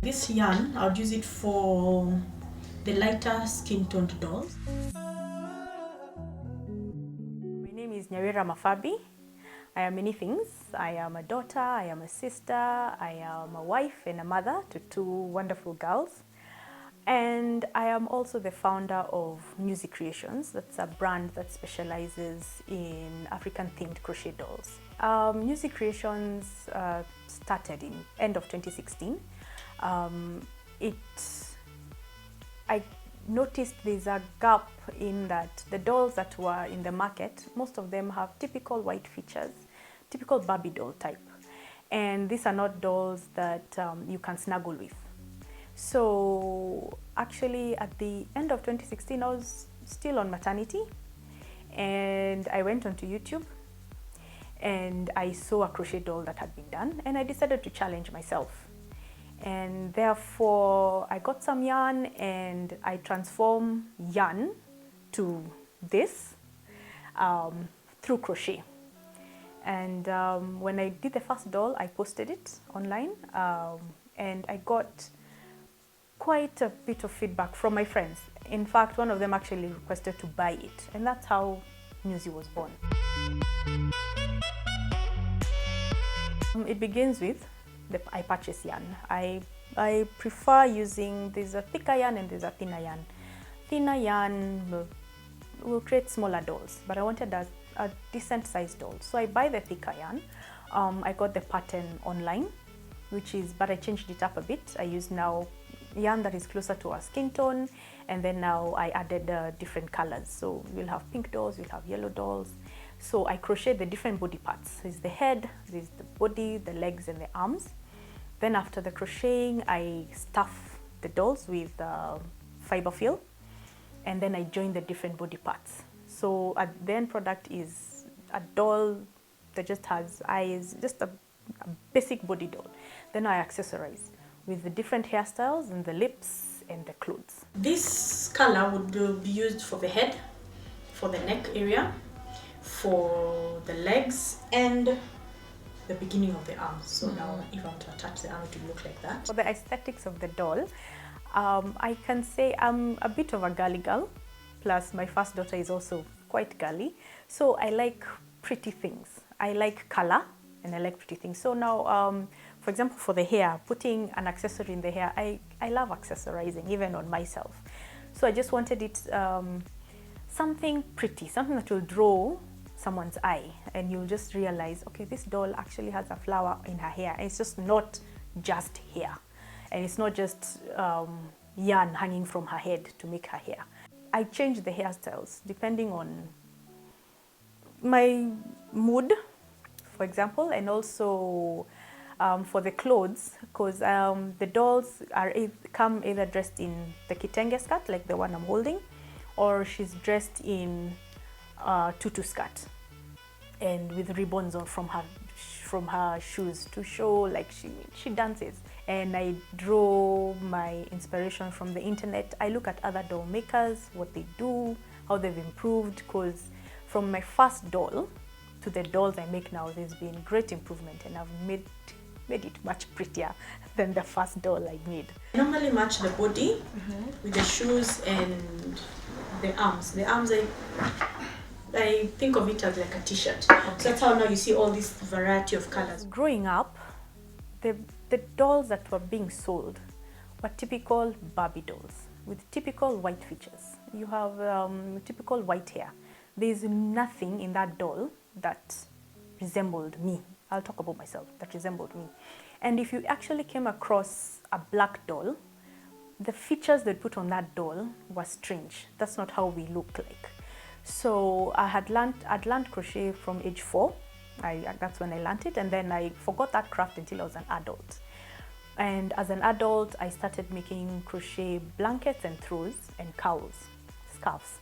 This yarn, I would use it for the lighter skin toned dolls. My name is Nyawira Mafabi. I am many things. I am a daughter, I am a sister, I am a wife and a mother to two wonderful girls. And I am also the founder of Nyuzi Creations. That's a brand that specializes in African themed crochet dolls. Nyuzi Creations started in end of 2016. I noticed there's a gap in that the dolls that were in the market, most of them have typical white features, typical Barbie doll type. And these are not dolls that you can snuggle with. So actually at the end of 2016, I was still on maternity and I went onto YouTube and I saw a crochet doll that had been done and I decided to challenge myself. And therefore I got some yarn and I transformed yarn to this through crochet. And when I did the first doll, I posted it online and I got quite a bit of feedback from my friends. In fact, one of them actually requested to buy it, and that's how Nyuzi was born. It begins with I purchase yarn. I prefer using, there's a thicker yarn and there's a thinner yarn. Thinner yarn will create smaller dolls, but I wanted a decent sized doll. So I buy the thicker yarn. I got the pattern online, but I changed it up a bit. I use now yarn that is closer to our skin tone, and then now I added different colors. So we'll have pink dolls, we'll have yellow dolls. So I crochet the different body parts. There's the head, there's the body, the legs and the arms. Then after the crocheting, I stuff the dolls with fiber fill, and then I join the different body parts. So the end product is a doll that just has eyes, just a basic body doll. Then I accessorize with the different hairstyles and the lips and the clothes. This color would be used for the head, for the neck area, for the legs and the beginning of the arms. So now if I want to attach the arm, it will look like that. For the aesthetics of the doll, I can say I'm a bit of a girly girl, plus my first daughter is also quite girly. So I like pretty things. I like color and I like pretty things. So now, for example, for the hair, putting an accessory in the hair, I love accessorizing, even on myself. So I just wanted it something pretty, something that will draw someone's eye, and you'll just realize, okay, this doll actually has a flower in her hair. And it's just not just hair, and it's not just yarn hanging from her head to make her hair. I change the hairstyles depending on my mood, for example, and also for the clothes, because the dolls come either dressed in the kitenge skirt, like the one I'm holding, or she's dressed in tutu skirt and with ribbons on from her shoes to show like she dances. And I draw my inspiration from the internet. I look at other doll makers, what they do, how they've improved, because from my first doll to the dolls I make now, there's been great improvement, and I've made it much prettier than the first doll I made. I normally match the body with the shoes and the arms. The arms, I think of it as like a t-shirt. Okay. So that's how now you see all this variety of colors. Growing up, the dolls that were being sold were typical Barbie dolls with typical white features. You have typical white hair. There's nothing in that doll that resembled me. I'll talk about myself, that resembled me. And if you actually came across a black doll, the features they put on that doll were strange. That's not how we look like. So I'd learned crochet from age 4. That's when I learned it, and then I forgot that craft until I was an adult. And as an adult, I started making crochet blankets and throws and cowls, scarves.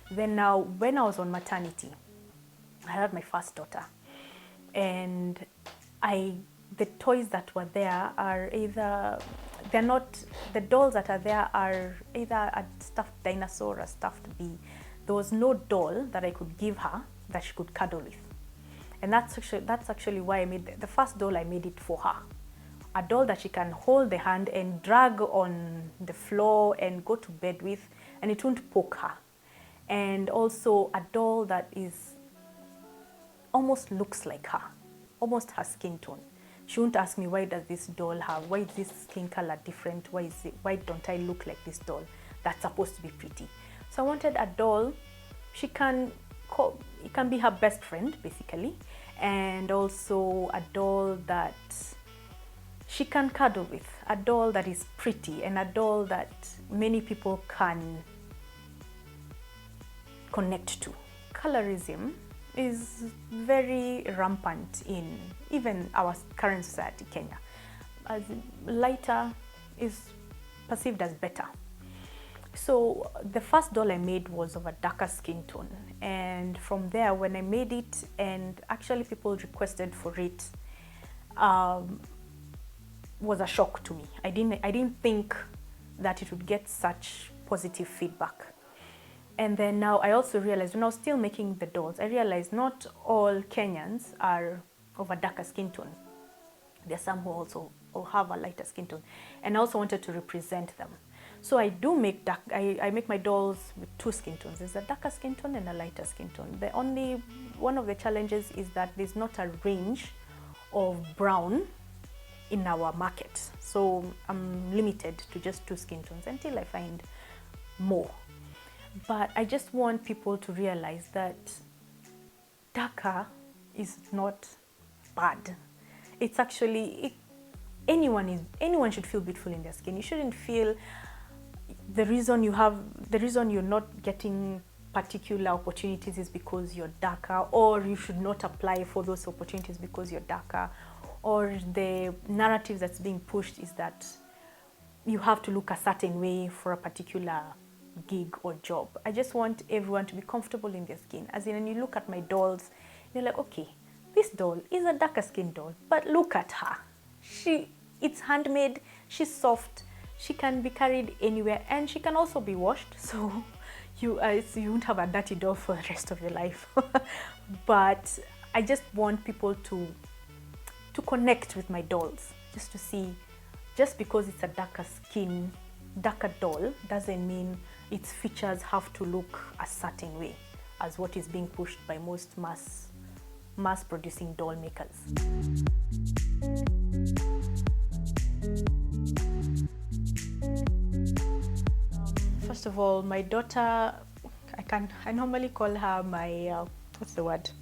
Then now, when I was on maternity, I had my first daughter, and the toys that were there are the dolls that are there are either a stuffed dinosaur or a stuffed bee. There was no doll that I could give her that she could cuddle with. And that's actually why I made the first doll. I made it for her. a doll that she can hold the hand and drag on the floor and go to bed with, and it won't poke her. And also a doll that is almost looks like her, almost her skin tone. She won't ask me, why does this doll have, why is this skin color different? Why don't I look like this doll that's supposed to be pretty? So I wanted a doll, it can be her best friend basically, and also a doll that she can cuddle with, a doll that is pretty, and a doll that many people can connect to. Colorism is very rampant in even our current society, Kenya. As lighter is perceived as better. So the first doll I made was of a darker skin tone, and from there when I made it, and actually people requested for it, was a shock to me. I didn't think that it would get such positive feedback. And then now I also realized when I was still making the dolls, I realized not all Kenyans are of a darker skin tone. There are some who also have a lighter skin tone, and I also wanted to represent them. So I do make I make my dolls with two skin tones. There's a darker skin tone and a lighter skin tone. The only one of the challenges is that there's not a range of brown in our market. So I'm limited to just two skin tones until I find more. But I just want people to realize that darker is not bad. It's actually, anyone should feel beautiful in their skin. You shouldn't feel the reason you're not getting particular opportunities is because you're darker, or you should not apply for those opportunities because you're darker, or the narrative that's being pushed is that you have to look a certain way for a particular gig or job. I just want everyone to be comfortable in their skin. As in, when you look at my dolls, you're like, okay, this doll is a darker skin doll, but look at her. It's handmade, she's soft, she can be carried anywhere, and she can also be washed, so you won't have a dirty doll for the rest of your life. But I just want people to connect with my dolls, just to see, just because it's a darker doll doesn't mean its features have to look a certain way as what is being pushed by most mass producing doll makers. First of all, my daughter, I normally call her my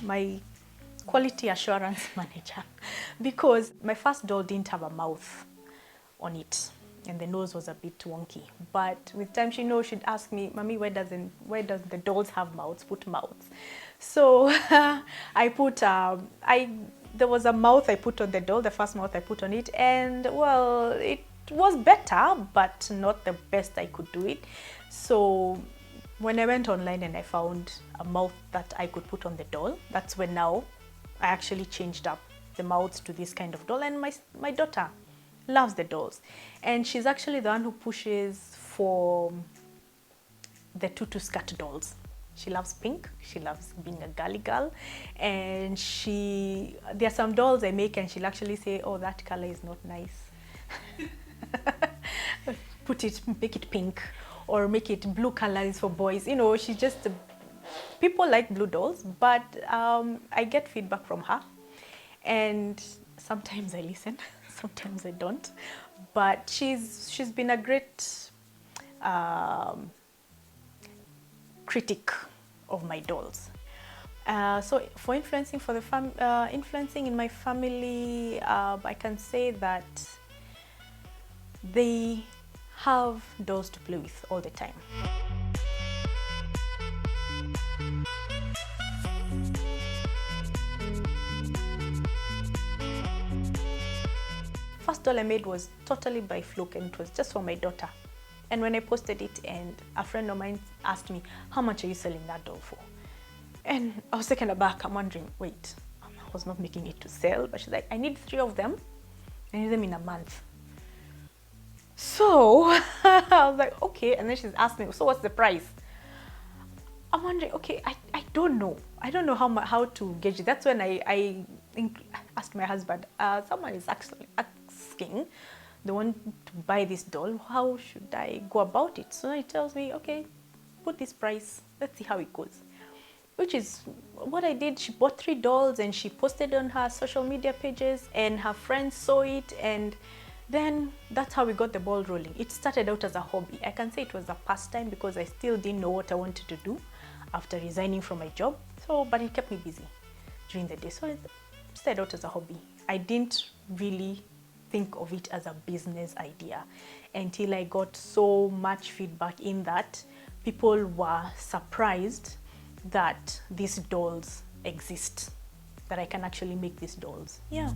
my quality assurance manager, because my first doll didn't have a mouth on it, and the nose was a bit wonky. But with time, she'd ask me, Mommy, why does the dolls have mouths? Put mouths. So I put, there was a mouth I put on the doll, the first mouth I put on it, and well, it was better, but not the best I could do it. So when I went online and I found a mouth that I could put on the doll, that's when now I actually changed up the mouths to this kind of doll, and my daughter loves the dolls, and she's actually the one who pushes for the tutu skirt dolls. She loves pink, she loves being a girly girl, and there are some dolls I make and she'll actually say, oh, that color is not nice. Make it pink, or make it blue colors for boys. You know, people like blue dolls, but I get feedback from her, and sometimes I listen, sometimes I don't. But she's been a great critic of my dolls. So for influencing influencing in my family, I can say that they have dolls to play with all the time. First doll I made was totally by fluke, and it was just for my daughter. And when I posted it, and a friend of mine asked me, how much are you selling that doll for? And I was taken aback. I'm wondering, wait, I was not making it to sell, but she's like, I need 3 of them. I need them in a month. So I was like, okay. And then she's asked me, so what's the price? I'm wondering, okay, I don't know. I don't know how to gauge it. That's when I asked my husband, someone is actually asking, they want to buy this doll, how should I go about it? So he tells me, okay, put this price, let's see how it goes. Which is what I did. She bought 3 dolls and she posted on her social media pages, and her friends saw it, and then that's how we got the ball rolling. It started out as a hobby. I can say it was a pastime because I still didn't know what I wanted to do after resigning from my job. So, but it kept me busy during the day. So it started out as a hobby. I didn't really think of it as a business idea until I got so much feedback in that people were surprised that these dolls exist, that I can actually make these dolls. Yeah.